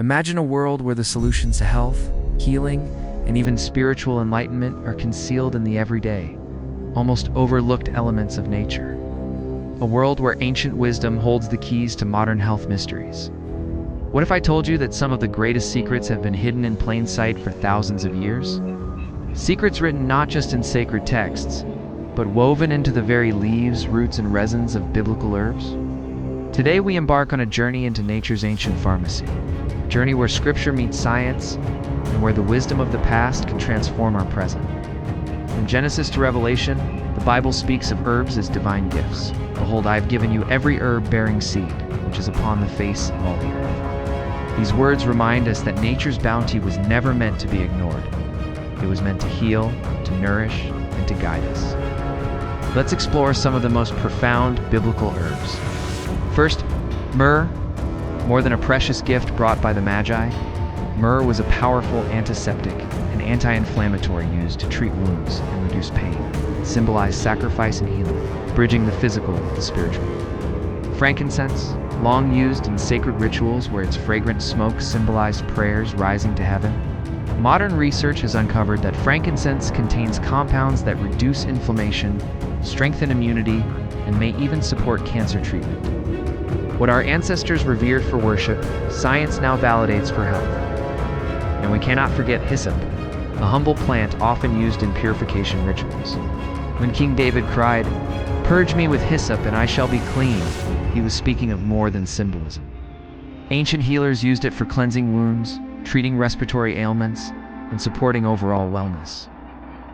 Imagine a world where the solutions to health, healing, and even spiritual enlightenment are concealed in the everyday, almost overlooked elements of nature. A world where ancient wisdom holds the keys to modern health mysteries. What if I told you that some of the greatest secrets have been hidden in plain sight for thousands of years? Secrets written not just in sacred texts, but woven into the very leaves, roots, and resins of biblical herbs? Today we embark on a journey into nature's ancient pharmacy, a journey where scripture meets science, and where the wisdom of the past can transform our present. From Genesis to Revelation, the Bible speaks of herbs as divine gifts. Behold, I have given you every herb bearing seed, which is upon the face of all the earth. These words remind us that nature's bounty was never meant to be ignored. It was meant to heal, to nourish, and to guide us. Let's explore some of the most profound biblical herbs. First, myrrh. More than a precious gift brought by the Magi, myrrh was a powerful antiseptic and anti-inflammatory used to treat wounds and reduce pain. It symbolized sacrifice and healing, bridging the physical with the spiritual. Frankincense, long used in sacred rituals where its fragrant smoke symbolized prayers rising to heaven. Modern research has uncovered that frankincense contains compounds that reduce inflammation, strengthen immunity, and may even support cancer treatment. What our ancestors revered for worship, science now validates for health. And we cannot forget hyssop, a humble plant often used in purification rituals. When King David cried, "Purge me with hyssop and I shall be clean," he was speaking of more than symbolism. Ancient healers used it for cleansing wounds, treating respiratory ailments, and supporting overall wellness.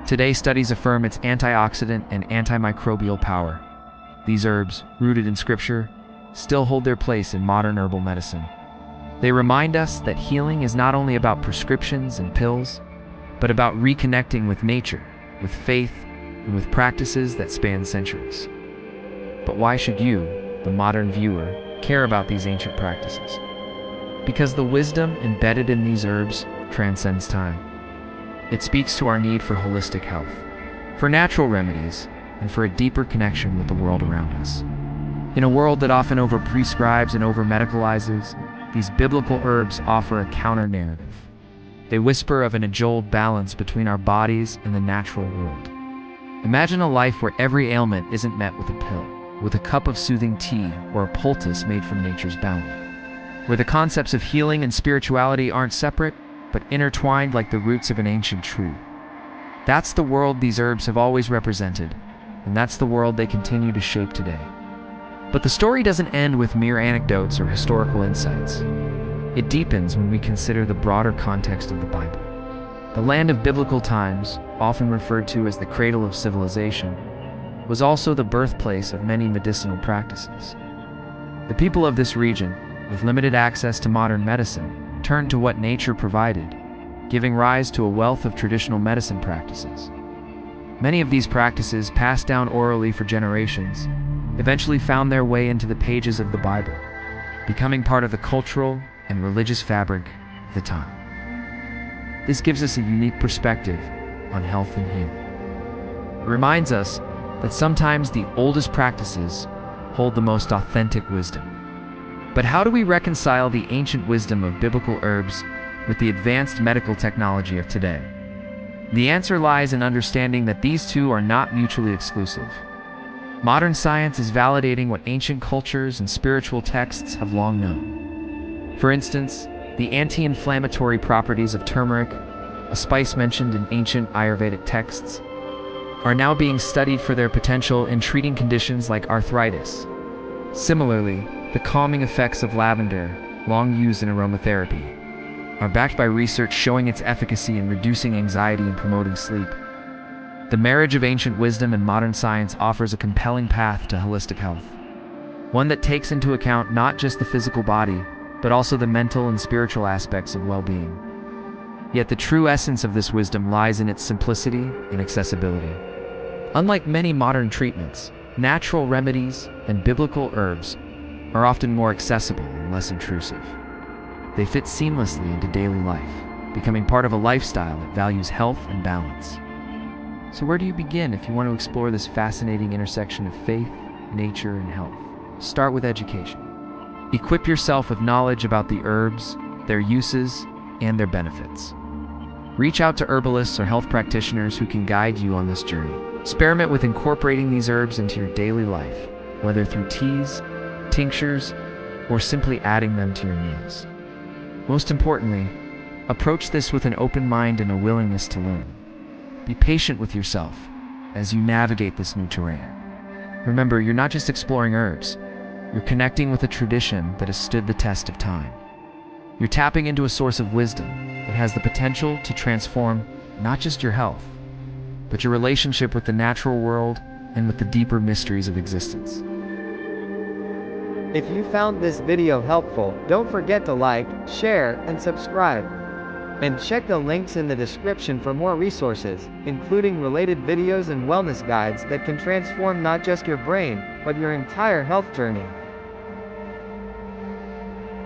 Today, studies affirm its antioxidant and antimicrobial power. These herbs, rooted in scripture, still hold their place in modern herbal medicine. They remind us that healing is not only about prescriptions and pills, but about reconnecting with nature, with faith, and with practices that span centuries. But why should you, the modern viewer, care about these ancient practices? Because the wisdom embedded in these herbs transcends time. It speaks to our need for holistic health, for natural remedies, and for a deeper connection with the world around us. In a world that often over-prescribes and over-medicalizes, these biblical herbs offer a counter-narrative. They whisper of an age-old balance between our bodies and the natural world. Imagine a life where every ailment isn't met with a pill, with a cup of soothing tea, or a poultice made from nature's bounty. Where the concepts of healing and spirituality aren't separate, but intertwined like the roots of an ancient tree. That's the world these herbs have always represented, and that's the world they continue to shape today. But the story doesn't end with mere anecdotes or historical insights. It deepens when we consider the broader context of the Bible. The land of biblical times, often referred to as the cradle of civilization, was also the birthplace of many medicinal practices. The people of this region, with limited access to modern medicine, turned to what nature provided, giving rise to a wealth of traditional medicine practices. Many of these practices, passed down orally for generations, eventually found their way into the pages of the Bible, becoming part of the cultural and religious fabric of the time. This gives us a unique perspective on health and healing. It reminds us that sometimes the oldest practices hold the most authentic wisdom. But how do we reconcile the ancient wisdom of biblical herbs with the advanced medical technology of today? The answer lies in understanding that these two are not mutually exclusive. Modern science is validating what ancient cultures and spiritual texts have long known. For instance, the anti-inflammatory properties of turmeric, a spice mentioned in ancient Ayurvedic texts, are now being studied for their potential in treating conditions like arthritis. Similarly, the calming effects of lavender, long used in aromatherapy, are backed by research showing its efficacy in reducing anxiety and promoting sleep. The marriage of ancient wisdom and modern science offers a compelling path to holistic health, one that takes into account not just the physical body, but also the mental and spiritual aspects of well-being. Yet the true essence of this wisdom lies in its simplicity and accessibility. Unlike many modern treatments, natural remedies and biblical herbs are often more accessible and less intrusive. They fit seamlessly into daily life, becoming part of a lifestyle that values health and balance. So where do you begin if you want to explore this fascinating intersection of faith, nature, and health? Start with education. Equip yourself with knowledge about the herbs, their uses, and their benefits. Reach out to herbalists or health practitioners who can guide you on this journey. Experiment with incorporating these herbs into your daily life, whether through teas, tinctures, or simply adding them to your meals. Most importantly, approach this with an open mind and a willingness to learn. Be patient with yourself as you navigate this new terrain. Remember, you're not just exploring herbs, you're connecting with a tradition that has stood the test of time. You're tapping into a source of wisdom that has the potential to transform not just your health, but your relationship with the natural world and with the deeper mysteries of existence. If you found this video helpful, don't forget to like, share, and subscribe. And check the links in the description for more resources, including related videos and wellness guides that can transform not just your brain, but your entire health journey.